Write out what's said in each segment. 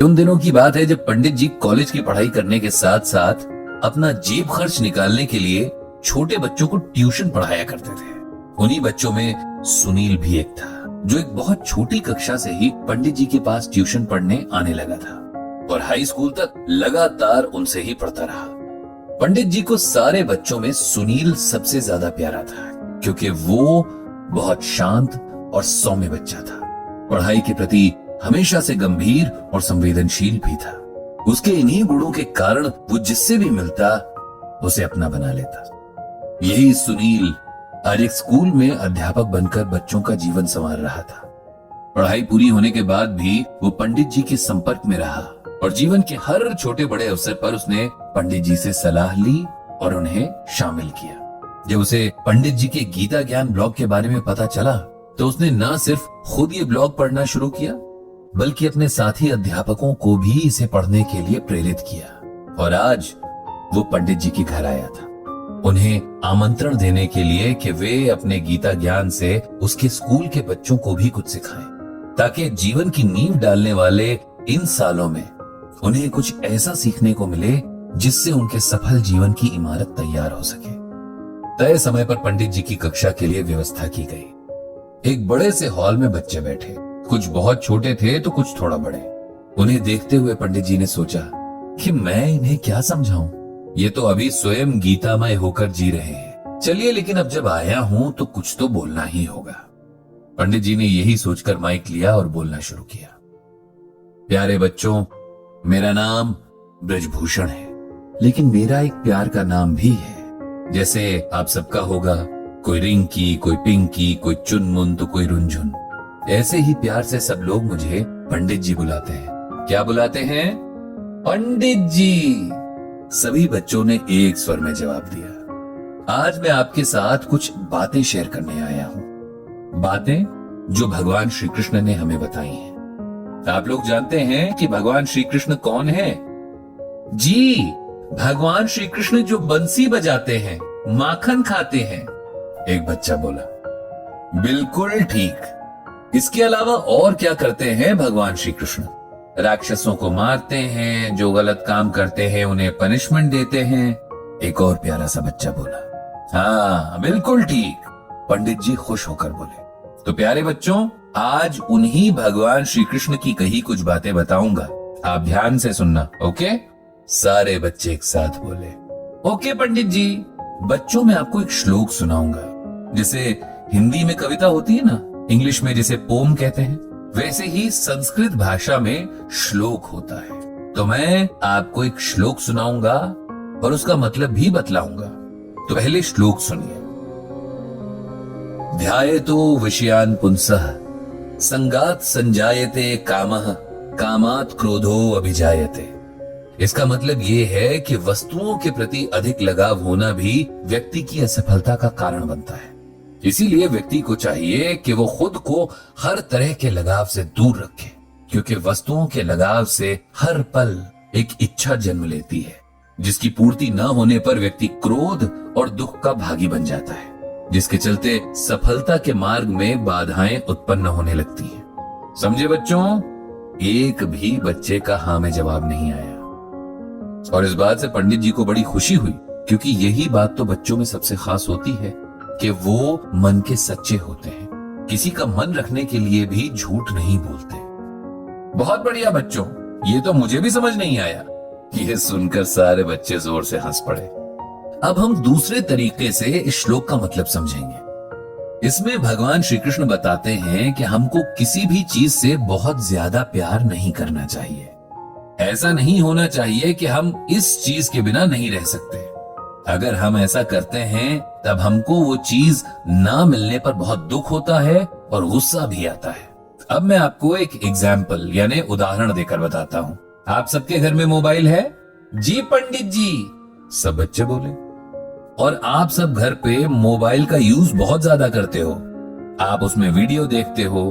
उन दिनों की बात है जब पंडित जी कॉलेज की पढ़ाई करने के साथ साथ अपना जेब खर्च निकालने के लिए छोटे बच्चों को ट्यूशन पढ़ाया करते थे। उन्हीं बच्चों में सुनील भी एक था, जो एक बहुत छोटी कक्षा से ही पंडित जी के पास ट्यूशन पढ़ने आने लगा था और हाई स्कूल तक लगातार उनसे ही पढ़ता रहा। पंडित जी को सारे बच्चों में सुनील सबसे ज्यादा प्यारा था, क्योंकि वो बहुत शांत और सौम्य बच्चा था। पढ़ाई के प्रति हमेशा से गंभीर और संवेदनशील भी था। उसके इन्हीं गुणों के कारण वो जिससे भी मिलता उसे अपना बना लेता। यही सुनील आज एक स्कूल में अध्यापक बनकर बच्चों का जीवन संवार रहा था। पढ़ाई पूरी होने के बाद भी वो पंडित जी के संपर्क में रहा और जीवन के हर छोटे बड़े अवसर पर उसने पंडित जी से सलाह ली और उन्हें शामिल किया। जब उसे पंडित जी के गीता ज्ञान ब्लॉग के बारे में पता चला तो उसने न सिर्फ खुद ये ब्लॉग पढ़ना शुरू किया, बल्कि अपने साथी अध्यापकों को भी इसे पढ़ने के लिए प्रेरित किया। और आज वो पंडित जी के घर आया था, उन्हें आमंत्रण देने के लिए कि वे अपने गीता ज्ञान से उसके स्कूल के बच्चों को भी कुछ सिखाएं, ताकि जीवन की नींव डालने वाले इन सालों में उन्हें कुछ ऐसा सीखने को मिले जिससे उनके सफल जीवन की इमारत तैयार हो सके। तय समय पर पंडित जी की कक्षा के लिए व्यवस्था की गई। एक बड़े से हॉल में बच्चे बैठे, कुछ बहुत छोटे थे तो कुछ थोड़ा बड़े। उन्हें देखते हुए पंडित जी ने सोचा कि मैं इन्हें क्या समझाऊं, ये तो अभी स्वयं गीतामय होकर जी रहे हैं। चलिए, लेकिन अब जब आया हूं तो कुछ तो बोलना ही होगा। पंडित जी ने यही सोचकर माइक लिया और बोलना शुरू किया। प्यारे बच्चों, मेरा नाम ब्रजभूषण है, लेकिन मेरा एक प्यार का नाम भी है। जैसे आप सबका होगा, कोई रिंकी, कोई पिंकी, कोई चुनमुन तो कोई रुंझुन। ऐसे ही प्यार से सब लोग मुझे पंडित जी बुलाते हैं। क्या बुलाते हैं? पंडित जी। सभी बच्चों ने एक स्वर में जवाब दिया। आज मैं आपके साथ कुछ बातें शेयर करने आया हूं, बातें जो भगवान श्री कृष्ण ने हमें बताई हैं। आप लोग जानते हैं कि भगवान श्री कृष्ण कौन है? जी, भगवान श्री कृष्ण जो बंसी बजाते हैं, माखन खाते हैं। एक बच्चा बोला, बिल्कुल ठीक। इसके अलावा और क्या करते हैं भगवान श्री कृष्ण? राक्षसों को मारते हैं, जो गलत काम करते हैं उन्हें पनिशमेंट देते हैं। एक और प्यारा सा बच्चा बोला, हाँ बिल्कुल ठीक। पंडित जी खुश होकर बोले, तो प्यारे बच्चों, आज उन्हीं भगवान श्री कृष्ण की कही कुछ बातें बताऊंगा, आप ध्यान से सुनना, ओके? सारे बच्चे एक साथ बोले, ओके पंडित जी। बच्चों, मैं आपको एक श्लोक सुनाऊंगा। जैसे हिंदी में कविता होती है ना, इंग्लिश में जिसे पोम कहते हैं, वैसे ही संस्कृत भाषा में श्लोक होता है। तो मैं आपको एक श्लोक सुनाऊंगा और उसका मतलब भी बतलाऊंगा। तो पहले श्लोक सुनिए। ध्यायतो विषयान् पुंसः संगात संजायते कामः कामात् क्रोधो अभिजायते। इसका मतलब ये है कि वस्तुओं के प्रति अधिक लगाव होना भी व्यक्ति की असफलता का कारण बनता है। इसीलिए व्यक्ति को चाहिए कि वो खुद को हर तरह के लगाव से दूर रखे, क्योंकि वस्तुओं के लगाव से हर पल एक इच्छा जन्म लेती है, जिसकी पूर्ति न होने पर व्यक्ति क्रोध और दुख का भागी बन जाता है, जिसके चलते सफलता के मार्ग में बाधाएं उत्पन्न होने लगती हैं। समझे बच्चों? एक भी बच्चे का हाँ में जवाब नहीं आया और इस बात से पंडित जी को बड़ी खुशी हुई, क्योंकि यही बात तो बच्चों में सबसे खास होती है कि वो मन के सच्चे होते हैं, किसी का मन रखने के लिए भी झूठ नहीं बोलते। बहुत बढ़िया बच्चों, ये तो मुझे भी समझ नहीं आया। ये सुनकर सारे बच्चे जोर से हंस पड़े। अब हम दूसरे तरीके से इस श्लोक का मतलब समझेंगे। इसमें भगवान श्री कृष्ण बताते हैं कि हमको किसी भी चीज से बहुत ज्यादा प्यार नहीं करना चाहिए। ऐसा नहीं होना चाहिए कि हम इस चीज के बिना नहीं रह सकते। अगर हम ऐसा करते हैं तब हमको वो चीज ना मिलने पर बहुत दुख होता है और गुस्सा भी आता है। अब मैं आपको एक एग्जाम्पल यानी उदाहरण देकर बताता हूँ। आप सबके घर में मोबाइल है? जी पंडित जी, सब बच्चे बोले। और आप सब घर पे मोबाइल का यूज बहुत ज्यादा करते हो। आप उसमें वीडियो देखते हो,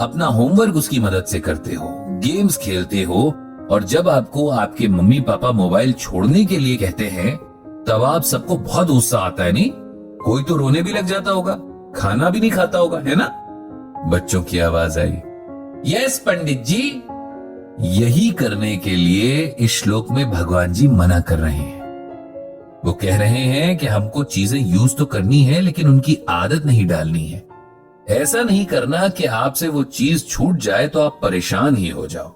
अपना होमवर्क उसकी मदद से करते हो, गेम्स खेलते हो, और जब आपको आपके मम्मी पापा मोबाइल छोड़ने के लिए कहते हैं तब आप सबको बहुत गुस्सा आता है, नहीं? कोई तो रोने भी लग जाता होगा, खाना भी नहीं खाता होगा, है ना? बच्चों की आवाज आई, यस पंडित जी। यही करने के लिए इस श्लोक में भगवान जी मना कर रहे हैं। वो कह रहे हैं कि हमको चीजें यूज तो करनी है, लेकिन उनकी आदत नहीं डालनी है। ऐसा नहीं करना कि आपसे वो चीज छूट जाए तो आप परेशान ही हो जाओ।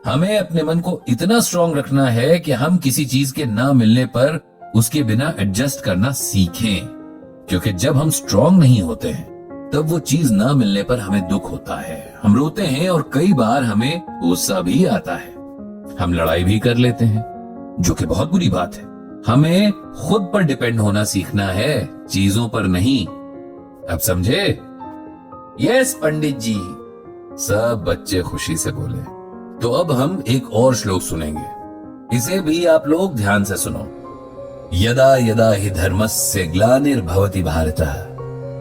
हमें अपने मन को इतना स्ट्रांग रखना है कि हम किसी चीज के ना मिलने पर उसके बिना एडजस्ट करना सीखें, क्योंकि जब हम स्ट्रांग नहीं होते हैं तब वो चीज ना मिलने पर हमें दुख होता है, हम रोते हैं और कई बार हमें गुस्सा भी आता है। हम लड़ाई भी कर लेते हैं, जो कि बहुत बुरी बात है। हमें खुद पर डिपेंड होना सीखना है, चीजों पर नहीं। अब समझे? यस पंडित जी, सब बच्चे खुशी से बोले। तो अब हम एक और श्लोक सुनेंगे, इसे भी आप लोग ध्यान से सुनो। यदा यदा हि धर्मस्य ग्लानिर्भवति भारतः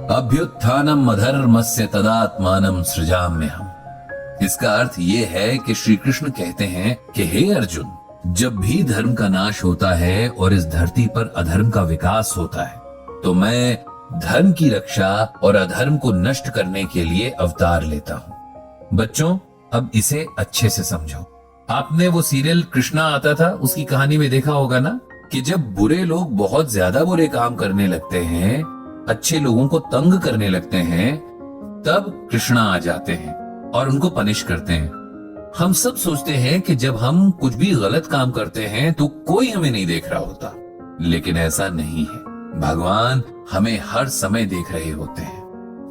अभ्युत्थानम अधर्मस्य तदात्मानं सृजाम्यहम्। इसका अर्थ ये है कि श्री कृष्ण कहते हैं कि हे अर्जुन, जब भी धर्म का नाश होता है और इस धरती पर अधर्म का विकास होता है, तो मैं धर्म की रक्षा और अधर्म को नष्ट करने के लिए अवतार लेता हूँ। बच्चों, अब इसे अच्छे से समझो। आपने वो सीरियल कृष्णा आता था, उसकी कहानी में देखा होगा ना कि जब बुरे लोग बहुत ज्यादा बुरे काम करने लगते हैं, अच्छे लोगों को तंग करने लगते हैं, तब कृष्णा आ जाते हैं और उनको पनिश करते हैं। हम सब सोचते हैं कि जब हम कुछ भी गलत काम करते हैं तो कोई हमें नहीं देख रहा होता, लेकिन ऐसा नहीं है। भगवान हमें हर समय देख रहे होते हैं,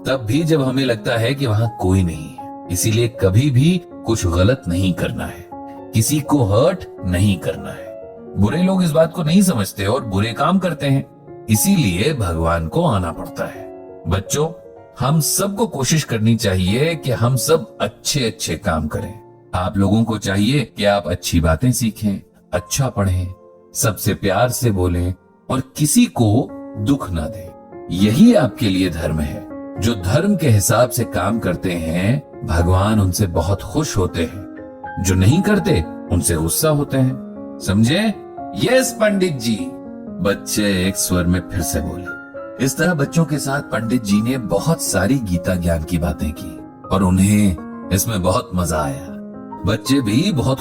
तब भी जब हमें लगता है कि वहां कोई नहीं है। इसीलिए कभी भी कुछ गलत नहीं करना है, किसी को हर्ट नहीं करना है। बुरे लोग इस बात को नहीं समझते और बुरे काम करते हैं, इसीलिए भगवान को आना पड़ता है। बच्चों, हम सबको कोशिश करनी चाहिए कि हम सब अच्छे अच्छे काम करें। आप लोगों को चाहिए कि आप अच्छी बातें सीखें, अच्छा पढ़ें, सबसे प्यार से बोलें और किसी को दुख ना दें। यही आपके लिए धर्म है। जो धर्म के हिसाब से काम करते हैं, भगवान उनसे बहुत खुश होते हैं। जो नहीं करते, उनसे गुस्सा होते हैं। समझे? यस पंडित जी, बच्चे एक स्वर में फिर से बोले। इस तरह बच्चों के साथ पंडित जी ने बहुत सारी गीता ज्ञान की बातें की और उन्हें इसमें बहुत मजा आया। बच्चे भी बहुत